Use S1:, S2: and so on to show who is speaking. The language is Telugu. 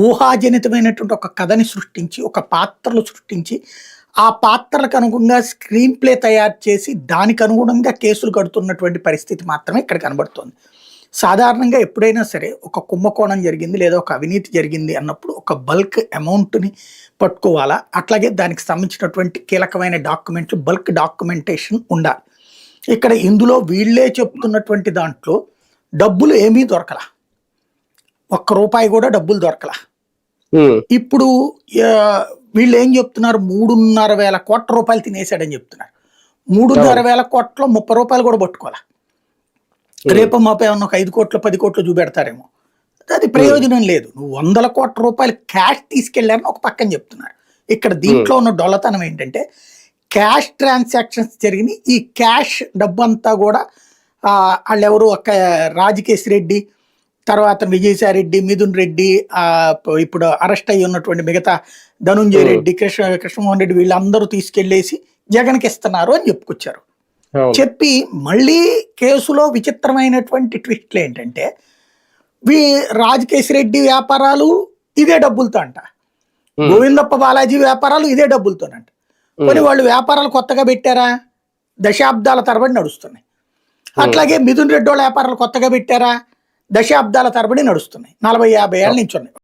S1: ఊహాజనితమైనటువంటి ఒక కథని సృష్టించి, ఒక పాత్రలు సృష్టించి, ఆ పాత్రలకు అనుగుణంగా స్క్రీన్ ప్లే తయారు చేసి, దానికి అనుగుణంగా కేసులు కడుతున్నటువంటి పరిస్థితి మాత్రమే ఇక్కడ కనబడుతోంది. సాధారణంగా ఎప్పుడైనా సరే ఒక కుంభకోణం జరిగింది, లేదా ఒక అవినీతి జరిగింది అన్నప్పుడు ఒక బల్క్ అమౌంట్‌ని పట్టుకోవాలా, అట్లాగే దానికి సంబంధించినటువంటి కీలకమైన డాక్యుమెంట్లు, బల్క్ డాక్యుమెంటేషన్ ఉండాలి. ఇక్కడ ఇందులో వీళ్ళే చెప్తున్నటువంటి దాంట్లో డబ్బులు ఏమీ దొరకల. ఒక్క రూపాయి కూడా డబ్బులు దొరకల. ఇప్పుడు వీళ్ళేం చెప్తున్నారు, 3,500 కోట్ల తినేసాడని చెప్తున్నారు. 3,500 కోట్లలో 30 రూపాయలు కూడా పట్టుకోవాలా. రేపు మాపో ఏమన్నా ఒక 5 కోట్లు 10 కోట్లు చూపెడతారేమో. అది ప్రయోజనం లేదు. నువ్వు 100 కోట్ల రూపాయలు క్యాష్ తీసుకెళ్లారని ఒక పక్కన చెప్తున్నారు. ఇక్కడ దీంట్లో ఉన్న డొల్లతనం ఏంటంటే, క్యాష్ ట్రాన్సాక్షన్స్ జరిగినాయి. ఈ క్యాష్ డబ్బంతా కూడా వాళ్ళెవరు రాజకేశ్ రెడ్డి, తర్వాత విజయసాయి రెడ్డి, మిథున్ రెడ్డి, ఇప్పుడు అరెస్ట్ అయ్యి ఉన్నటువంటి మిగతా ధనుంజయ రెడ్డి, కృష్ణమోహన్ రెడ్డి, వీళ్ళందరూ తీసుకెళ్లేసి జగన్కి ఇస్తున్నారు అని చెప్పుకొచ్చారు. చెప్పి మళ్ళీ కేసులో విచిత్రమైనటువంటి ట్విస్ట్లు ఏంటంటే, రాజకేశ్ రెడ్డి వ్యాపారాలు ఇదే డబ్బులతో అంట, గోవిందప్ప బాలాజీ వ్యాపారాలు ఇదే డబ్బులతోనంట. కొన్ని వాళ్ళు వ్యాపారాలు కొత్తగా పెట్టారా, దశాబ్దాల తరబడి నడుస్తున్నాయి. అట్లాగే మిథున్ రెడ్డి వాళ్ళ వ్యాపారాలు కొత్తగా పెట్టారా, దశాబ్దాల తరబడి నడుస్తున్నాయి. 40-50 ఏళ్ళ నుంచి ఉన్నాయి.